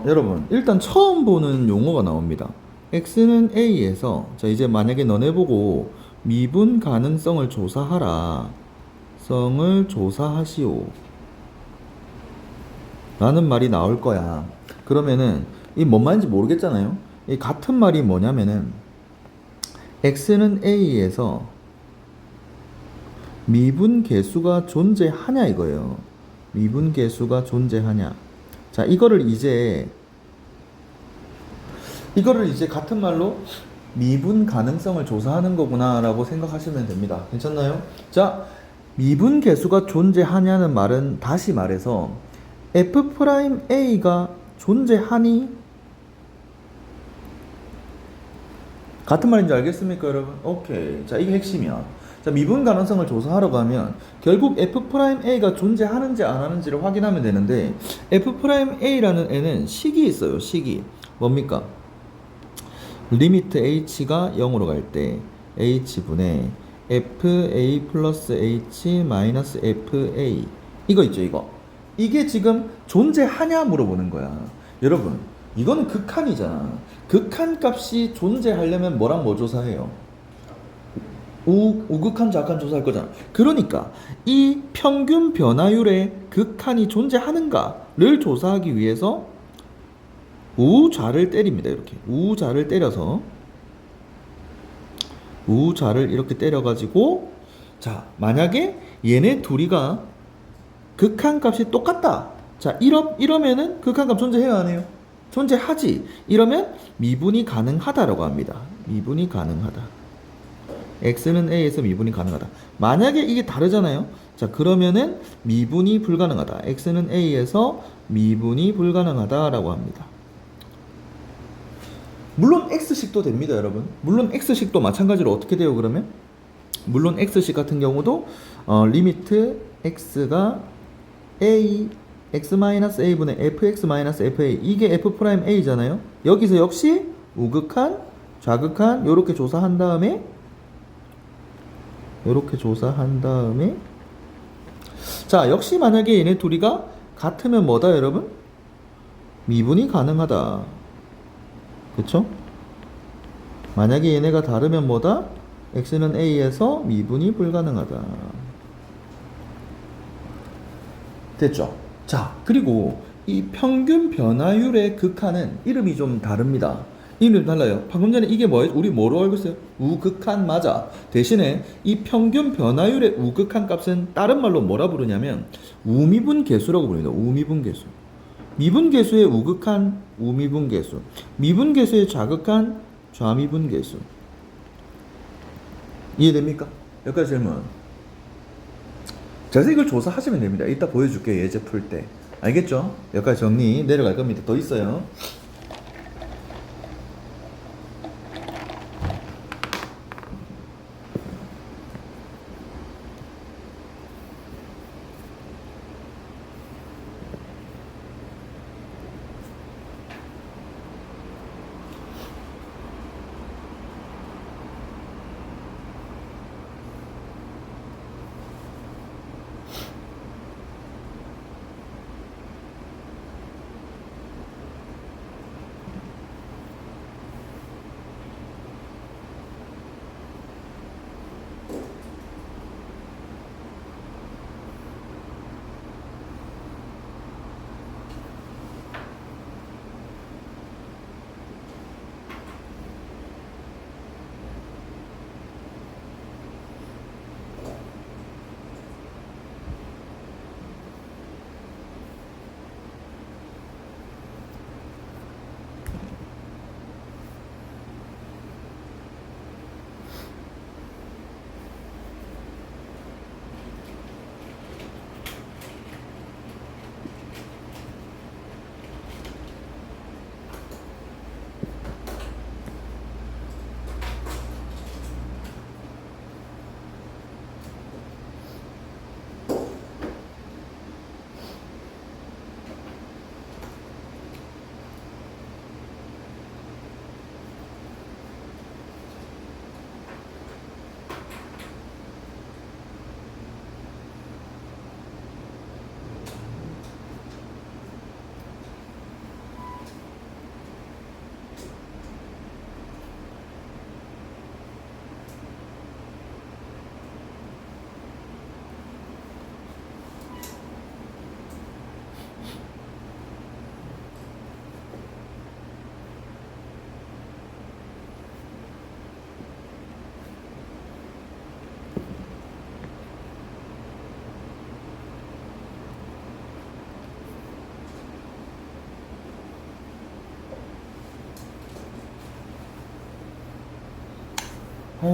여러분 일단 처음 보는 용어가 나옵니다. x는 a에서 자 이제 만약에 너네 보고 미분 가능성을 조사하라 성을 조사하시오 라는 말이 나올 거야. 그러면은 이 뭔 말인지 모르겠잖아요. 이 같은 말이 뭐냐면은 x는 a에서 미분 계수가 존재하냐 이거예요. 미분 계수가 존재하냐. 자, 이거를 이제 같은 말로 미분 가능성을 조사하는 거구나라고 생각하시면 됩니다. 괜찮나요? 자, 미분 계수가 존재하냐는 말은 다시 말해서 f'A가 존재하니? 같은 말인지 알겠습니까, 여러분? 오케이. 자, 이게 핵심이야. 자, 미분 가능성을 조사하려고 하면 결국 f'A가 존재하는지 안 하는지를 확인하면 되는데 f'A라는 애는 식이 있어요. 식이. 뭡니까? 리미트 h가 0으로 갈 때 h분의 fa 플러스 h 마이너스 fa 이거 있죠, 이거. 이게 지금 존재하냐 물어보는 거야. 여러분, 이거는 극한이잖아. 극한 값이 존재하려면 뭐랑 뭐 조사해요? 우극한 좌극한 조사할 거잖아. 그러니까 이 평균 변화율의 극한이 존재하는가를 조사하기 위해서 우좌를 때립니다. 이렇게 우좌를 때려서 우좌를 이렇게 때려가지고 자 만약에 얘네 둘이가 극한값이 똑같다. 자 이러면은 극한값 존재해요 안 해요? 존재하지. 이러면 미분이 가능하다라고 합니다. 미분이 가능하다. x는 a에서 미분이 가능하다. 만약에 이게 다르잖아요. 자 그러면은 미분이 불가능하다. x는 a에서 미분이 불가능하다라고 합니다. 물론 x식도 됩니다, 여러분. 물론 x식도 마찬가지로 어떻게 돼요, 그러면? 물론 x식 같은 경우도 리미트 x가 a x-a분의 fx-fa 이게 f'a잖아요. 여기서 역시 우극한, 좌극한 요렇게 조사한 다음에 자, 역시 만약에 얘네 둘이가 같으면 뭐다, 여러분? 미분이 가능하다. 그쵸? 만약에 얘네가 다르면 뭐다? x는 a에서 미분이 불가능하다. 됐죠? 자, 그리고 이 평균 변화율의 극한은 이름이 좀 다릅니다. 이름이 달라요. 방금 전에 이게 뭐예요? 우리 뭐로 알고 있어요? 우극한 맞아. 대신에 이 평균 변화율의 우극한 값은 다른 말로 뭐라 부르냐면 우미분 계수라고 부릅니다. 우미분 계수. 미분 계수의 우극한 우미분 계수, 미분 계수의 좌극한 좌미분 계수. 이해됩니까? 여기까지 질문. 그래서 이걸 조사하시면 됩니다. 이따 보여줄게요. 예제 풀 때. 알겠죠? 여기까지 정리 내려갈 겁니다. 더 있어요.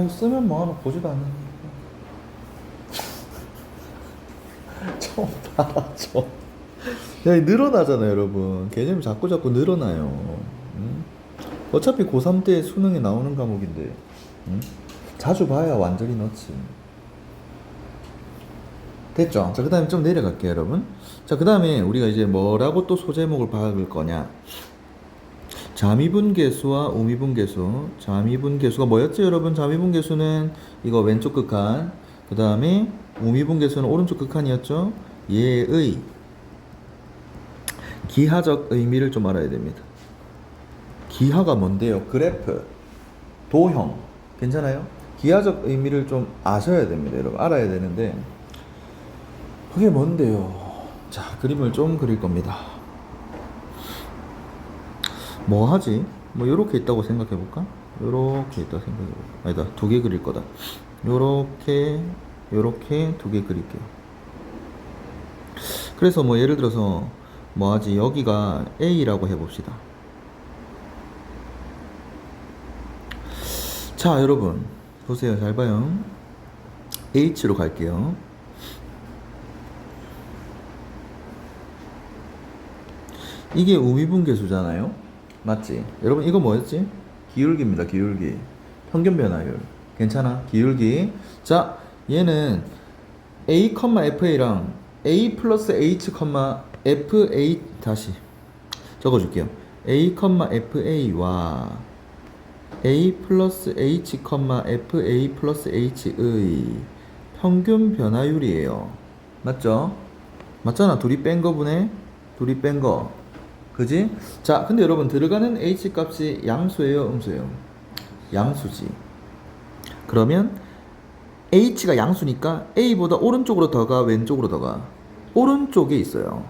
쓰면 뭐하노 보지도 않는데. 좀 알아줘. 야, 늘어나잖아 여러분. 개념이 자꾸 늘어나요. 응? 어차피 고3 때 수능에 나오는 과목인데, 응? 자주 봐야 완전히 넣지. 됐죠? 자, 그 다음에 좀 내려갈게요 여러분. 자, 그 다음에 우리가 이제 뭐라고 또 소제목을 박을 거냐. 잠의분계수와 우미분계수. 잠의분계수가 뭐였지 여러분? 잠의분계수는 이거 왼쪽 극한, 그 다음에 우미분계수는 오른쪽 극한이었죠. 얘의 기하적 의미를 좀 알아야 됩니다. 기하가 뭔데요? 그래프, 도형, 괜찮아요? 기하적 의미를 좀 아셔야 됩니다 여러분. 알아야 되는데 그게 뭔데요? 자, 그림을 좀 그릴 겁니다. 뭐 하지? 뭐 요렇게 있다고 생각해 볼까? 요렇게 있다고 생각해 볼까? 아니다, 두 개 그릴 거다. 요렇게 두 개 그릴게요. 그래서 뭐 예를 들어서 뭐 하지? 여기가 A라고 해봅시다. 자, 여러분 보세요. 잘 봐요. H로 갈게요. 이게 우미분계수잖아요. 맞지? 여러분 이거 뭐였지? 기울기입니다. 기울기. 평균 변화율. 괜찮아? 기울기. 자, 얘는 A, FA랑 A 플러스 H, FA 다시 적어줄게요. A, FA와 A 플러스 H, FA 플러스 H의 평균 변화율이에요. 맞죠? 맞잖아. 둘이 뺀 거분에 둘이 뺀 거. 그지? 자, 근데 여러분 들어가는 H 값이 양수예요, 음수예요? 양수지. 그러면 H가 양수니까 A보다 오른쪽으로 더 가, 왼쪽으로 더 가? 오른쪽에 있어요.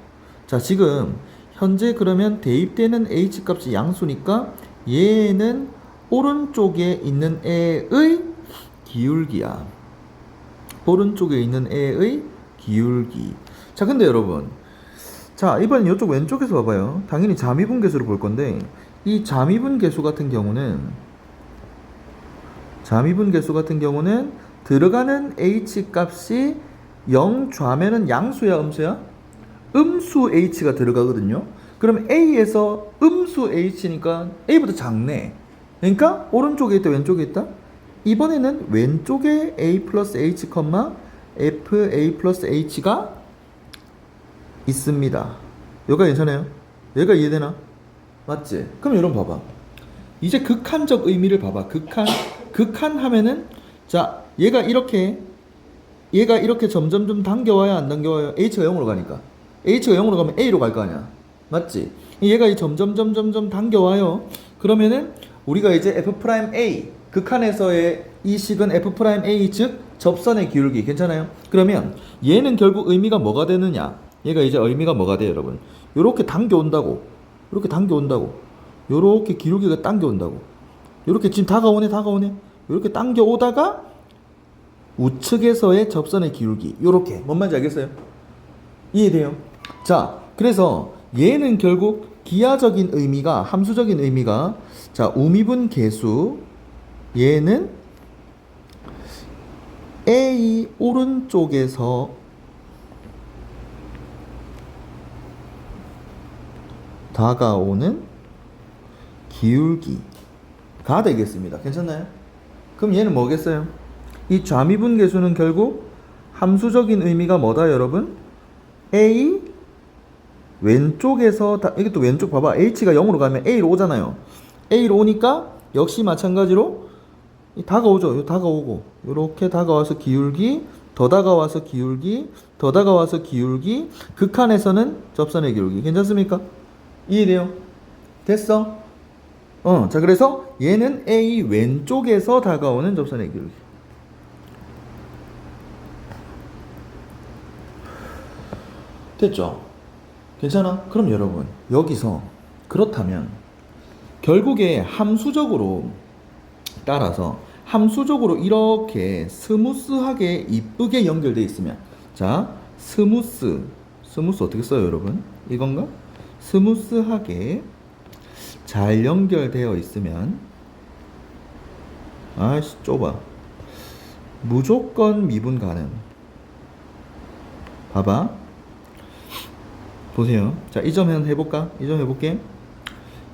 자, 지금 현재 그러면 대입되는 H 값이 양수니까 얘는 오른쪽에 있는 애의 기울기야. 오른쪽에 있는 애의 기울기. 자, 근데 여러분, 자, 이번 이쪽 왼쪽에서 봐봐요. 당연히 잠의분계수를 볼 건데, 이 잠의분계수 같은 경우는 들어가는 H 값이 0 좌면은 양수야, 음수야? 음수 H가 들어가거든요. 그럼 A에서 음수 H니까 A보다 작네. 그러니까 오른쪽에 있다, 왼쪽에 있다? 이번에는 왼쪽에 A 플러스 H, FA 플러스 H가 있습니다. 여기가 괜찮아요? 얘가 이해되나? 맞지? 그럼 여러분 봐봐. 이제 극한적 의미를 봐봐. 극한 하면은, 자, 얘가 이렇게 점점점 당겨와야 안 당겨와요? H가 0으로 가니까. H가 0으로 가면 A로 갈 거 아니야. 맞지? 얘가 이 점점점점점 당겨와요. 그러면은 우리가 이제 F'A, 극한에서의 이 식은 F'A, 즉 접선의 기울기. 괜찮아요? 그러면 얘는 결국 의미가 뭐가 되느냐? 얘가 이제 의미가 뭐가 돼요, 여러분? 요렇게 당겨온다고. 요렇게 기울기가 당겨온다고. 요렇게 지금 다가오네. 요렇게 당겨오다가 우측에서의 접선의 기울기. 요렇게. 뭔 말인지 알겠어요? 이해돼요? 자, 그래서 얘는 결국 기하적인 의미가, 함수적인 의미가, 자, 우미분계수. 얘는 A 오른쪽에서 다가오는 기울기가 되겠습니다. 괜찮나요? 그럼 얘는 뭐겠어요? 이 잠의분계수는 결국 함수적인 의미가 뭐다, 여러분? A 왼쪽에서 이게 또 왼쪽 봐봐. H가 0으로 가면 A로 오잖아요. A로 오니까 역시 마찬가지로 다가오죠. 다가오고 이렇게 다가와서 기울기, 더 다가와서 기울기, 더 다가와서 기울기, 극한에서는 접선의 기울기. 괜찮습니까? 이해돼요? 됐어? 자, 그래서 얘는 A 왼쪽에서 다가오는 접선의 기울기. 됐죠? 괜찮아? 그럼 여러분, 여기서 그렇다면 결국에 함수적으로 따라서 함수적으로 이렇게 스무스하게 이쁘게 연결되어 있으면, 자, 스무스 어떻게 써요, 여러분? 이건가? 스무스하게 잘 연결되어 있으면, 아이씨 좁아. 무조건 미분 가능. 봐봐. 보세요. 자, 이 점 해볼까? 이 점 해볼게.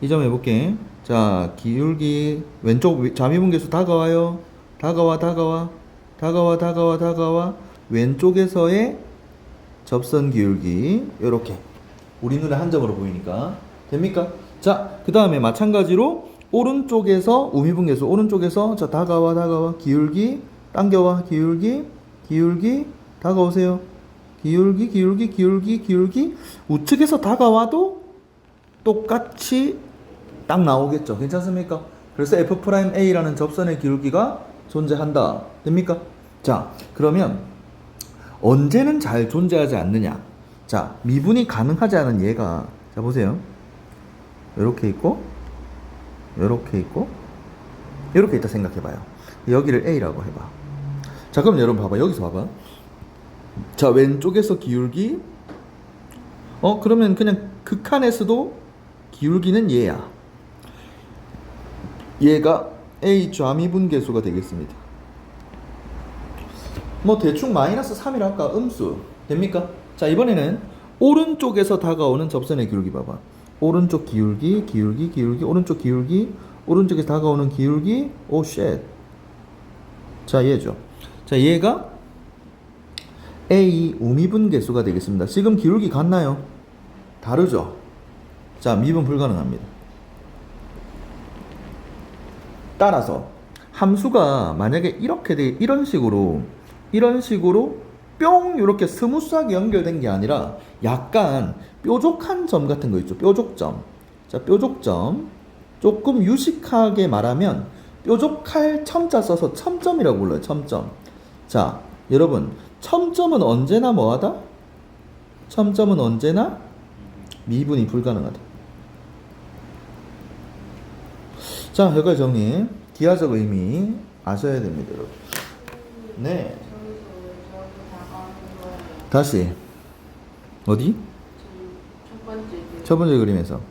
이 점 해볼게. 자, 기울기 왼쪽 자미분계수 다가와요. 다가와. 왼쪽에서의 접선 기울기 요렇게 우리 눈에 한 점으로 보이니까 됩니까? 자, 그 다음에 마찬가지로 오른쪽에서 우미분계수 오른쪽에서 자 다가와 기울기 당겨와 기울기 다가오세요. 기울기 우측에서 다가와도 똑같이 딱 나오겠죠. 괜찮습니까? 그래서 F'A라는 접선의 기울기가 존재한다. 됩니까? 자, 그러면 언제는 잘 존재하지 않느냐? 자, 미분이 가능하지 않은 얘가 자 보세요. 요렇게 있고 요렇게 있고 요렇게 있다 생각해봐요. 여기를 A라고 해봐. 자, 그럼 여러분 봐봐. 여기서 봐봐. 자, 왼쪽에서 기울기 그러면 그냥 극한에서도 기울기는 얘야. 얘가 A 좌미분계수가 되겠습니다. 뭐 대충 마이너스 3이라 할까? 음수 됩니까? 자, 이번에는 오른쪽에서 다가오는 접선의 기울기 봐봐. 오른쪽 기울기 오른쪽 기울기 오른쪽에서 다가오는 기울기 오 쉣. 자, 얘죠. 자, 얘가 A 우미분계수가 되겠습니다. 지금 기울기 같나요? 다르죠? 자, 미분 불가능합니다. 따라서 함수가 만약에 이렇게 이런 식으로 뿅 이렇게 스무스하게 연결된 게 아니라 약간 뾰족한 점 같은 거 있죠. 뾰족점. 자, 뾰족점. 조금 유식하게 말하면 뾰족할 첨자 써서 첨점이라고 불러요. 첨점. 자, 여러분, 첨점은 언제나 뭐하다? 첨점은 언제나 미분이 불가능하다. 자, 여기까지 정리. 기하적 의미 아셔야 됩니다, 여러분. 네. 다시. 어디? 첫 번째 그림에서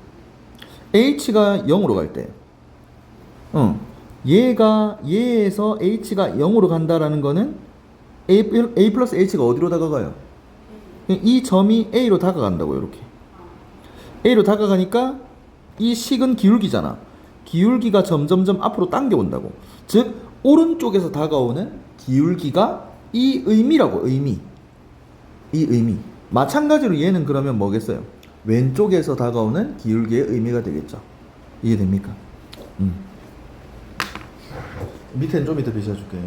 h가 0으로 갈 때 얘에서 h가 0으로 간다라는 거는 a 플러스 h가 어디로 다가가요? 이 점이 a로 다가간다고. 이렇게 a로 다가가니까 이 식은 기울기잖아. 기울기가 점점점 앞으로 당겨온다고. 즉 오른쪽에서 다가오는 기울기가 이 의미라고. 이 의미. 마찬가지로 얘는 그러면 뭐겠어요? 왼쪽에서 다가오는 기울기의 의미가 되겠죠. 이해됩니까? 밑에는 좀 이따 비춰줄게.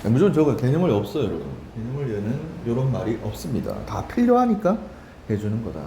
무조건 저거 개념원리 없어요, 여러분. 개념원리에는 이런 말이 없습니다. 다 필요하니까 해주는 거다.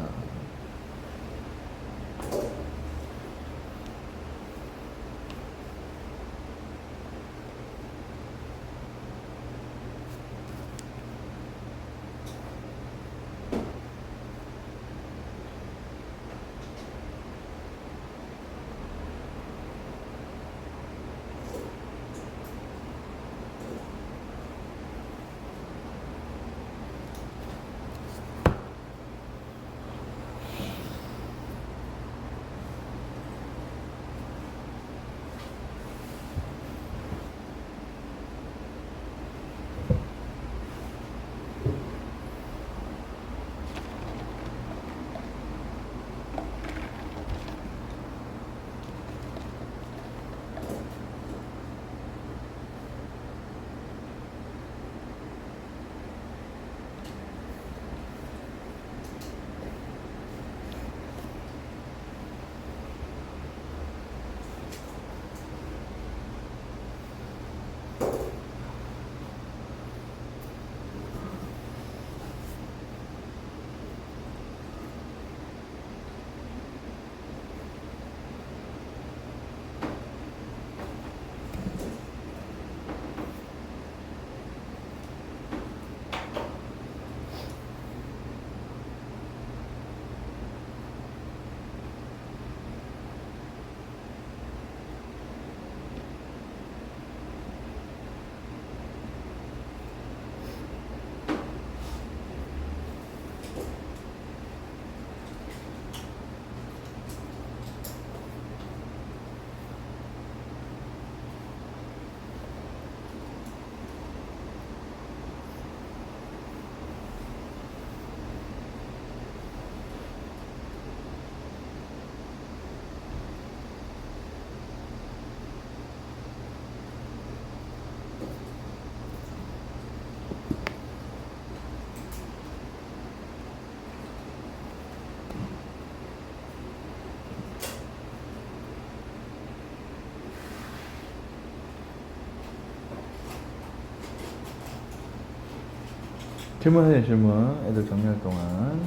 질문해요, 질문. 애들 정리할 동안.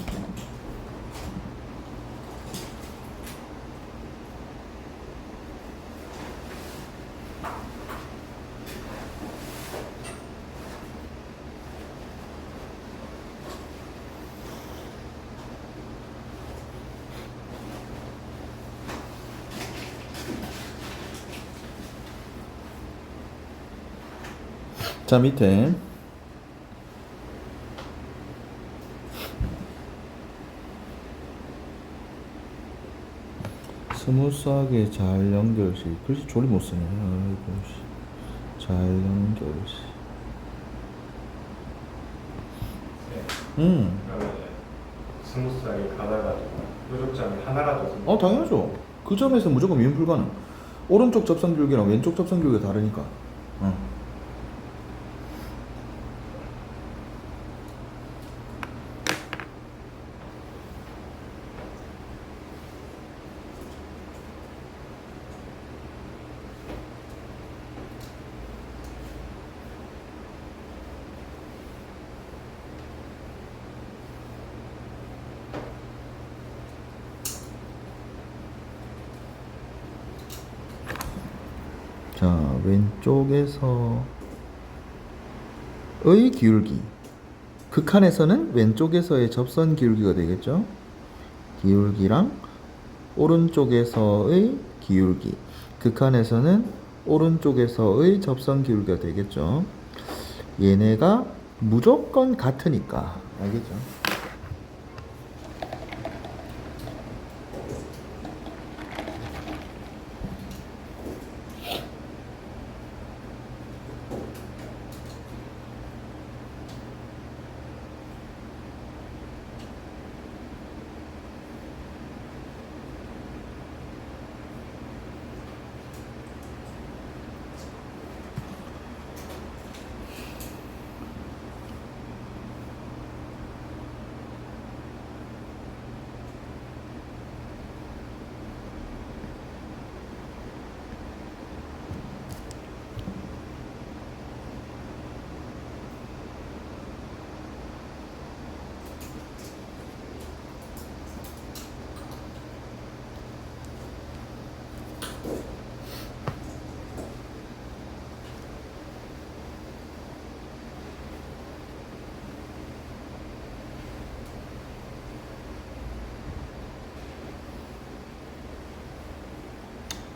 자, 밑에 스무스하게 잘 연결시. 글씨 졸리 못 쓰네. 아이고, 씨. 잘 연결시. 그러면 스무스하게 가다가 요족점이 하나라도 생기면 당연하죠. 그 점에서 무조건 미분 불가능. 오른쪽 접선줄기랑 왼쪽 접선줄기가 다르니까. 자, 왼쪽에서의 기울기. 극한에서는 왼쪽에서의 접선 기울기가 되겠죠. 기울기랑 오른쪽에서의 기울기. 극한에서는 오른쪽에서의 접선 기울기가 되겠죠. 얘네가 무조건 같으니까. 알겠죠?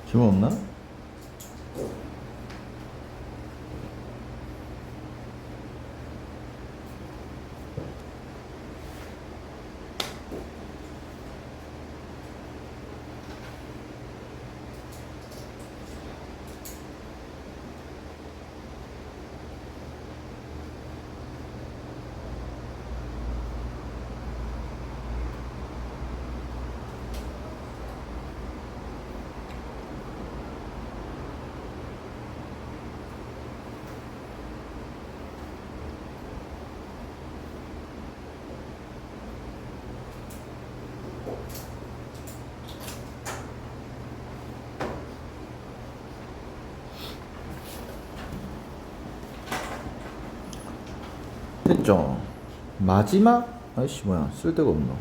질문 없나? 됐죠? 마지막 아이씨 뭐야 쓸데가 없노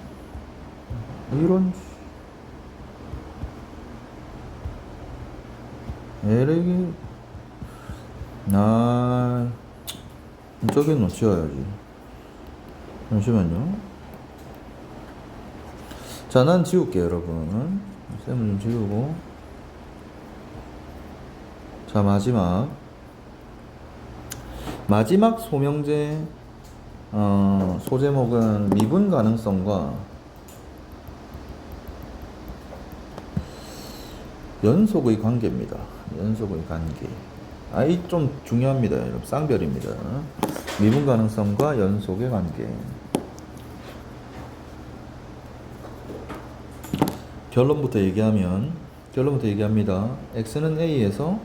이런 에레기 저기는 지워야지. 잠시만요. 자, 난 지울게 여러분. 쌤은 좀 지우고. 자, 마지막 소명제 소제목은 미분 가능성과 연속의 관계입니다. 연속의 관계. 이 좀 중요합니다. 여러분. 쌍별입니다. 미분 가능성과 연속의 관계. 결론부터 얘기합니다. x는 a에서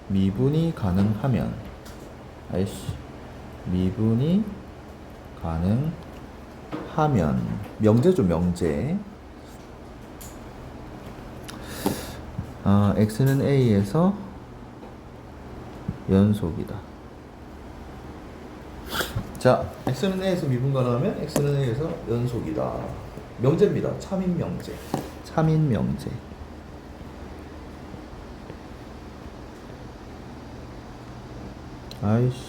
미분이 가능하면 미분이 가능하면 명제죠, 명제. x는 a에서 연속이다. 자, x는 a에서 미분 가능하면 x는 a에서 연속이다. 명제입니다. 참인 명제. 참인 명제. 아이씨,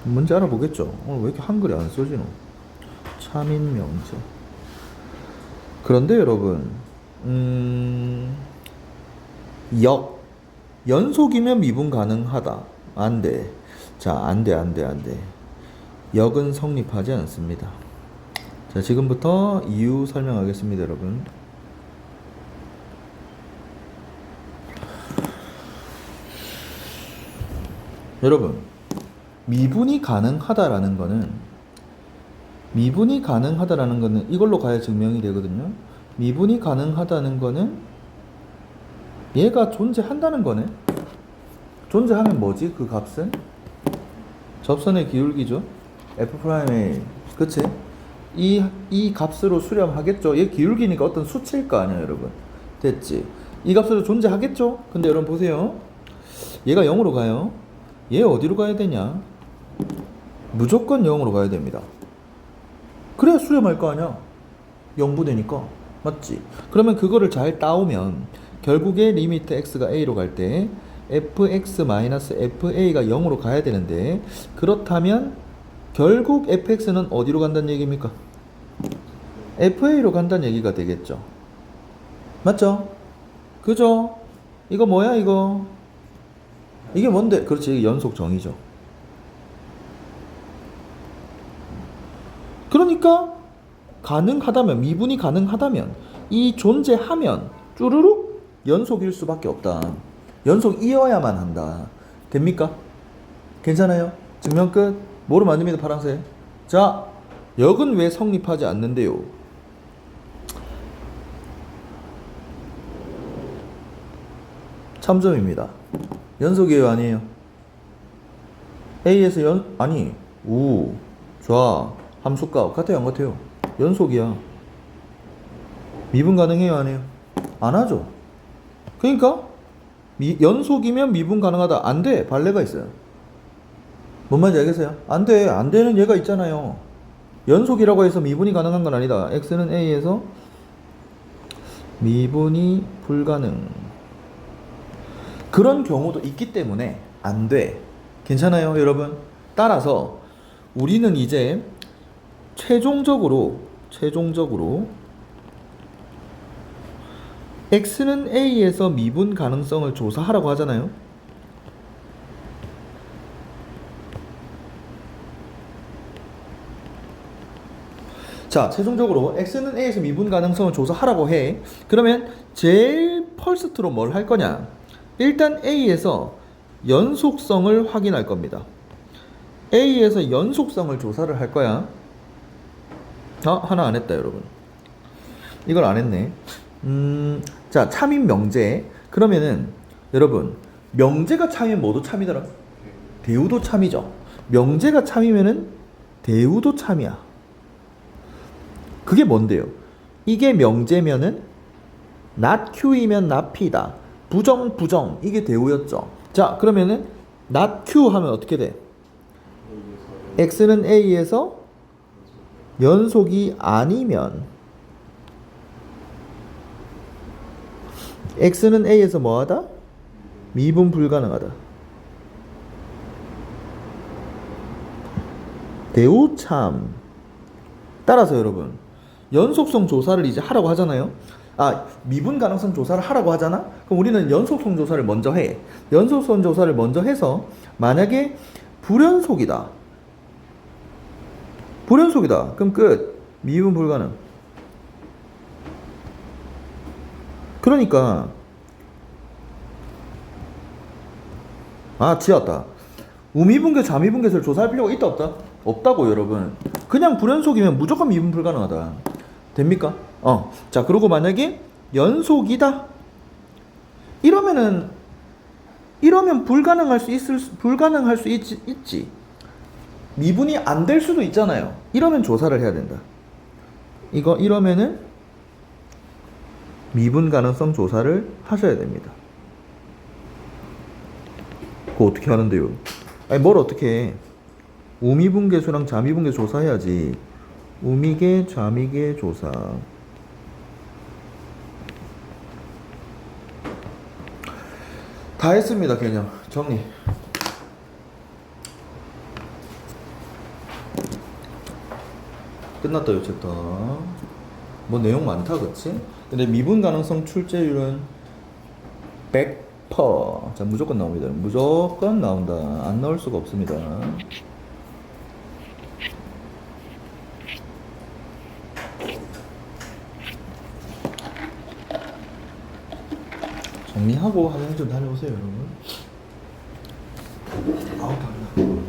뭔지 알아보겠죠. 오늘 왜 이렇게 한글이 안 써지노? 참인 명제. 그런데 여러분, 연속이면 미분 가능하다. 안 돼. 자, 안 돼. 역은 성립하지 않습니다. 자, 지금부터 이유 설명하겠습니다, 여러분. 여러분, 미분이 가능하다라는 거는 이걸로 가야 증명이 되거든요. 미분이 가능하다는 거는 얘가 존재한다는 거네. 존재하면 뭐지? 그 값은 접선의 기울기죠. F'A. 그치? 이 값으로 수렴하겠죠. 얘 기울기니까 어떤 수치일 거 아니야, 여러분. 됐지? 이 값으로 존재하겠죠? 근데 여러분 보세요. 얘가 0으로 가요. 얘 어디로 가야 되냐? 무조건 0으로 가야 됩니다. 그래야 수렴할 거 아니야. 0분의니까. 맞지? 그러면 그거를 잘 따오면 결국에 리미트 x가 a로 갈 때 fx-fa가 0으로 가야 되는데, 그렇다면 결국 fx는 어디로 간다는 얘기입니까? fa로 간다는 얘기가 되겠죠. 맞죠? 그죠? 이거 뭐야 이거? 이게 뭔데? 그렇지, 연속 정의죠. 그러니까 가능하다면, 미분이 가능하다면, 이 존재하면 쭈루룩 연속일 수밖에 없다. 연속이어야만 한다. 됩니까? 괜찮아요? 증명 끝. 뭐로 만듭니다, 파란색. 자, 역은 왜 성립하지 않는데요? 참점입니다. 연속이에요, 아니에요? A에서 아니, 우, 좌, 함수값 같아요, 안 같아요? 연속이야. 미분 가능해요, 안 해요? 안 하죠. 그러니까 연속이면 미분 가능하다. 안 돼. 발레가 있어요. 뭔 말인지 알겠어요? 안 돼. 안 되는 얘가 있잖아요. 연속이라고 해서 미분이 가능한 건 아니다. x는 a에서 미분이 불가능. 그런 경우도 있기 때문에 안 돼. 괜찮아요, 여러분? 따라서 우리는 이제 최종적으로 x는 a에서 미분 가능성을 조사하라고 하잖아요. 자, 최종적으로 x는 a에서 미분 가능성을 조사하라고 해. 그러면 제일 퍼스트로 뭘 할 거냐? 일단 a에서 연속성을 확인할 겁니다. a에서 연속성을 조사를 할 거야. 하나 안 했다, 여러분. 이걸 안 했네. 자, 참인 명제. 그러면은 여러분, 명제가 참이면 뭐도 참이더라? 대우도 참이죠. 명제가 참이면은 대우도 참이야. 그게 뭔데요? 이게 명제면은 not q이면 not p다. 부정 이게 대우였죠. 자, 그러면은 not q 하면 어떻게 돼? x는 a에서 연속이 아니면 x는 a에서 뭐하다? 미분 불가능하다. 대우참. 따라서 여러분, 연속성 조사를 이제 하라고 하잖아요. 미분 가능성 조사를 하라고 하잖아. 그럼 우리는 연속성 조사를 먼저 해. 연속성 조사를 먼저 해서 만약에 불연속이다. 그럼 끝. 미분 불가능. 그러니까 지었다. 우미분계 자미분계를 조사할 필요가 있다 없다? 없다고, 여러분. 그냥 불연속이면 무조건 미분 불가능하다. 됩니까? 자, 그리고 만약에 연속이다. 이러면 불가능할 수 있지. 미분이 안 될 수도 있잖아요. 이러면 조사를 해야 된다. 이러면은 미분 가능성 조사를 하셔야 됩니다. 그거 어떻게 하는데요? 뭘 어떻게 해? 우미분계수랑 자미분계 조사해야지. 우미계, 좌미계 조사. 다 했습니다. 개념 정리. 끝났다 요 챕터. 뭐 내용 많다 그치? 근데 미분 가능성 출제율은 100%. 자, 무조건 나옵니다. 무조건 나온다. 안 나올 수가 없습니다. 정리하고 하는 좀 다녀오세요, 여러분. 아우, 다르다.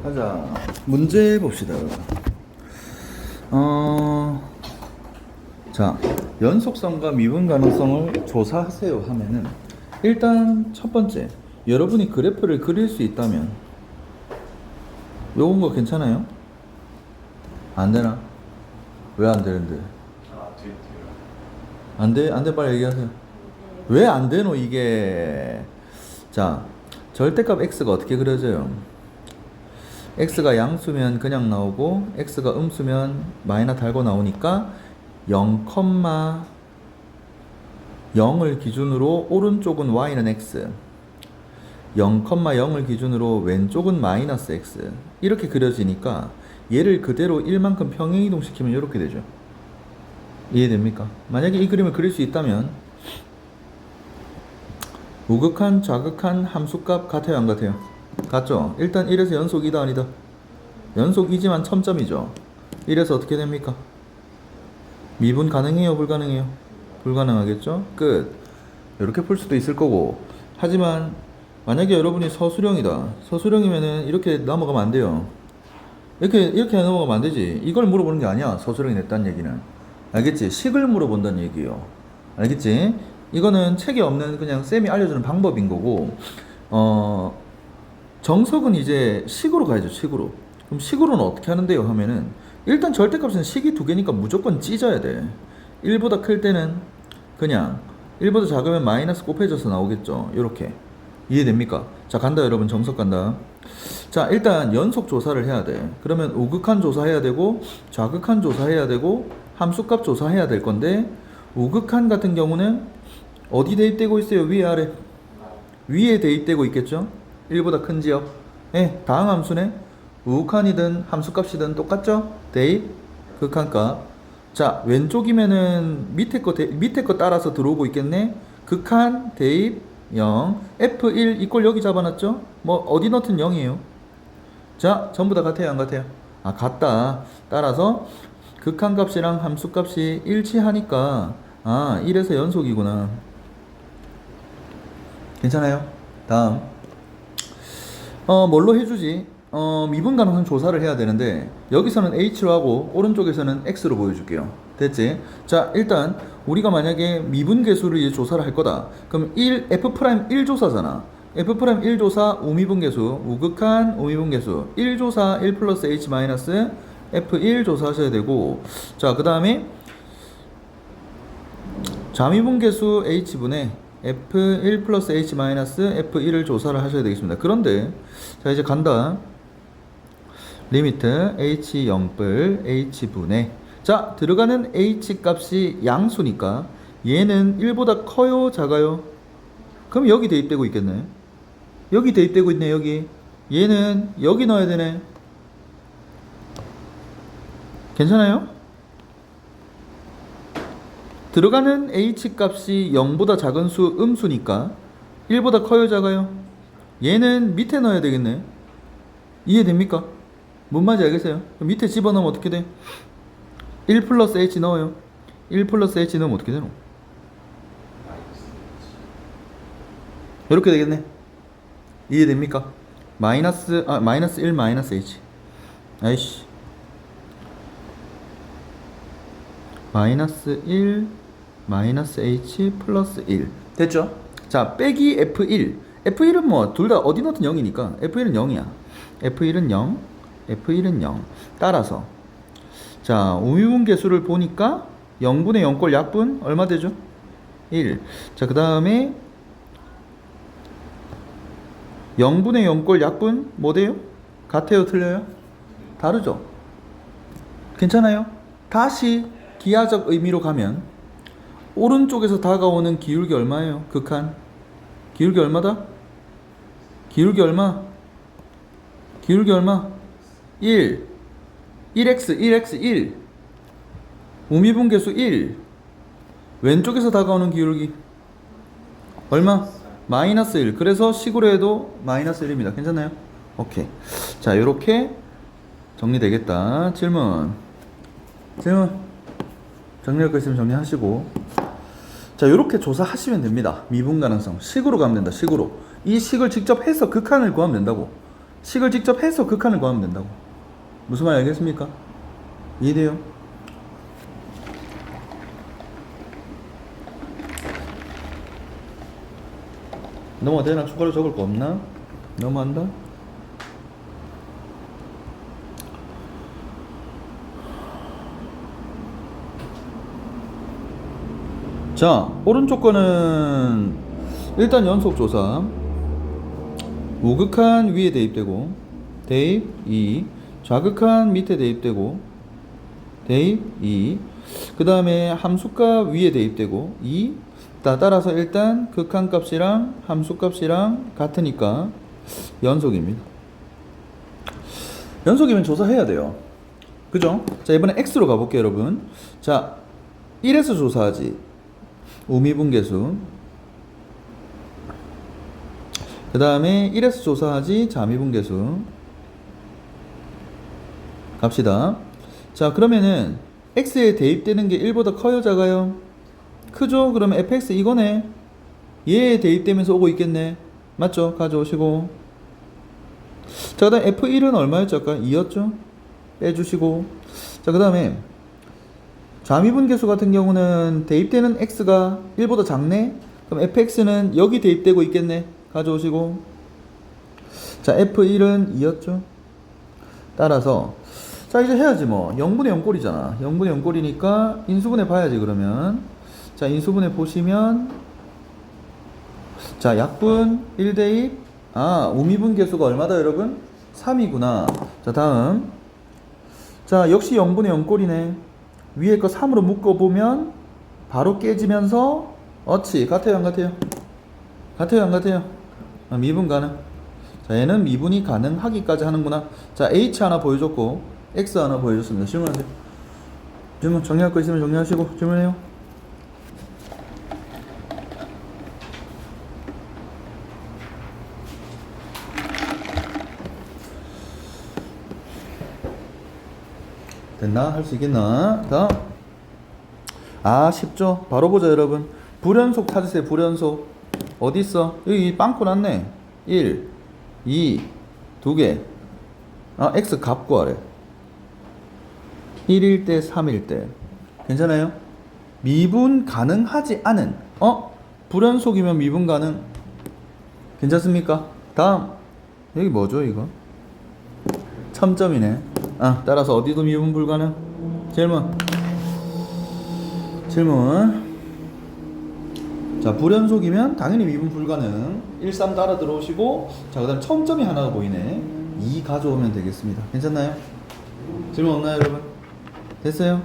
가자. 문제 봅시다. 자, 연속성과 미분 가능성을 조사하세요 하면은 일단 첫 번째, 여러분이 그래프를 그릴 수 있다면 요건 거 괜찮아요? 안 되나? 왜 안 되는데? 돼요. 안 돼? 안 돼? 빨리 얘기하세요. 왜 안 되노 이게? 자, 절대값 x가 어떻게 그려져요? x가 양수면 그냥 나오고 x가 음수면 마이너 달고 나오니까 0,0을 기준으로 오른쪽은 y는 x, 0,0을 기준으로 왼쪽은 마이너스 x 이렇게 그려지니까 얘를 그대로 1만큼 평행이동시키면 이렇게 되죠. 이해됩니까? 만약에 이 그림을 그릴 수 있다면 우극한, 좌극한 함수값 같아요 안 같아요? 같죠? 일단 1에서 연속이다 아니다? 연속이지만 첨점이죠. 1에서 어떻게 됩니까? 미분 가능해요 불가능해요? 불가능하겠죠? 끝. 이렇게 풀 수도 있을 거고, 하지만 만약에 여러분이 서술형이다, 서술형이면은 이렇게 넘어가면 안 돼요. 이렇게 넘어가면 안 되지. 이걸 물어보는 게 아니야 서술형이 냈다는 얘기는. 알겠지? 식을 물어본다는 얘기예요. 알겠지? 이거는 책에 없는 그냥 쌤이 알려주는 방법인 거고, 정석은 이제 식으로 가야죠. 식으로. 그럼 식으로는 어떻게 하는데요 하면은 일단 절대값은 식이 두 개니까 무조건 찢어야 돼. 1보다 클 때는 그냥 1보다 작으면 마이너스 곱해져서 나오겠죠. 이렇게. 이해됩니까? 자, 간다 여러분. 정석 간다. 자, 일단 연속 조사를 해야 돼. 그러면 우극한 조사해야 되고 좌극한 조사해야 되고 함수값 조사해야 될 건데, 우극한 같은 경우는 어디 대입되고 있어요? 위에 아래? 위에 대입되고 있겠죠? 1보다 큰 지역. 예, 다음 함수네. 우극한이든 함수값이든 똑같죠? 대입, 극한값. 자, 왼쪽이면은 밑에 거 따라서 들어오고 있겠네. 극한, 대입, 0. F1 이꼴 여기 잡아놨죠? 뭐 어디 넣든 0이에요. 자, 전부 다 같아요 안 같아요? 아, 같다. 따라서 극한값이랑 함수값이 일치하니까 1에서 연속이구나. 괜찮아요? 다음. 뭘로 해주지? 미분 가능성 조사를 해야 되는데 여기서는 H로 하고 오른쪽에서는 X로 보여줄게요. 됐지? 자, 일단 우리가 만약에 미분 계수를 이제 조사를 할 거다. 그럼 F'1 조사잖아. F'1 조사 우미분 계수, 우극한 우미분 계수 1 조사 1 플러스 H 마이너스 F1 조사하셔야 되고, 자, 그 다음에 자미분 계수 H분의 F1 플러스 H 마이너스 F1을 조사를 하셔야 되겠습니다. 그런데 자, 이제 간다. 리미트 H 0뿔 H분의, 자, 들어가는 H 값이 양수니까 얘는 1보다 커요 작아요? 그럼 여기 대입되고 있겠네. 여기 대입되고 있네. 여기 얘는 여기 넣어야 되네. 괜찮아요? 들어가는 H 값이 0보다 작은 수 음수니까 1보다 커요 작아요? 얘는 밑에 넣어야 되겠네. 이해됩니까? 뭔 말인지 알겠어요? 밑에 집어넣으면 어떻게 돼? 1 플러스 H 넣어요. 1 플러스 H 넣으면 어떻게 되노? 이렇게 되겠네. 이해됩니까? 마이너스 1 마이너스 H. 아이씨. 마이너스 1 마이너스 H 플러스 1. 됐죠? 자, 빼기 F1. F1은 뭐 둘 다 어디 넣든 0이니까 F1은 0이야. F1은 0, F1은 0. 따라서 자, 우미분 계수를 보니까 0분의 0꼴 약분 얼마 되죠? 1. 자, 그 다음에 0분의 0꼴 약분 뭐 돼요? 같아요? 틀려요? 다르죠? 괜찮아요? 다시 기하적 의미로 가면 오른쪽에서 다가오는 기울기 얼마예요? 극한 기울기 얼마다? 기울기 얼마? 기울기 얼마? 1 1x 1x 1 우미분계수 1 왼쪽에서 다가오는 기울기 얼마? 마이너스 1 그래서 식으로 해도 마이너스 1입니다 괜찮나요? 오케이 자 요렇게 정리되겠다 질문 정리할 거 있으면 정리하시고 자 요렇게 조사하시면 됩니다 미분 가능성 식으로 가면 된다 식으로 이 식을 직접 해서 극한을 구하면 된다고 식을 직접 해서 극한을 구하면 된다고 무슨 말 알겠습니까? 이해돼요? 넘어가되나? 추가로 적을 거 없나? 넘어간다? 자 오른쪽 거는 일단 연속조사 우극한 위에 대입되고 대입 2 좌극한 밑에 대입되고 대입 2 그 다음에 함수값 위에 대입되고 2 따라서 일단 극한값이랑 함수값이랑 같으니까 연속입니다 연속이면 조사해야 돼요 그죠? 자 이번에 x로 가볼게요 여러분 자 1에서 조사하지 우미분계수 그 다음에 1에서 조사하지 자미분계수 갑시다 자 그러면은 x에 대입되는 게 1보다 커요 작아요? 크죠? 그러면 fx 이거네 얘에 대입되면서 오고 있겠네 맞죠? 가져오시고 자 그 다음 f1은 얼마였죠 아까? 2였죠? 빼주시고 자 그 다음에 자미분계수 같은 경우는 대입되는 x가 1보다 작네? 그럼 fx는 여기 대입되고 있겠네 가져오시고 자 f1은 2였죠? 따라서 자 이제 해야지 뭐 0분의 0꼴이잖아 0분의 0꼴이니까 인수분해 봐야지 그러면 자 인수분해 보시면 자 약분 1대입 우미분계수가 얼마다 여러분? 3이구나 자 다음 자 역시 0분의 0꼴이네 위에 거 3으로 묶어보면 바로 깨지면서 어치 같아요 안 같아요? 같아요 안 같아요? 미분 가능 자 얘는 미분이 가능하기까지 하는구나 자 h 하나 보여줬고 x 하나 보여줬습니다 질문하세요 질문 정리할 거 있으면 정리하시고 질문해요 됐나? 할 수 있겠나? 다음 쉽죠? 바로 보자 여러분 불연속 찾으세요 불연속 어딨어? 여기 빵꾸 났네 1 2 2개 x 값 구하래 1일 때 3일 때 괜찮아요? 미분 가능하지 않은 불연속이면 미분 가능 괜찮습니까? 다음 여기 뭐죠 이거? 첨점이네 따라서 어디도 미분 불가능? 질문 자 불연속이면 당연히 미분 불가능 1, 3 따라 들어오시고 자 그 다음 첨점이 하나가 보이네 2 가져오면 되겠습니다 괜찮나요? 질문 없나요 여러분? 됐어요?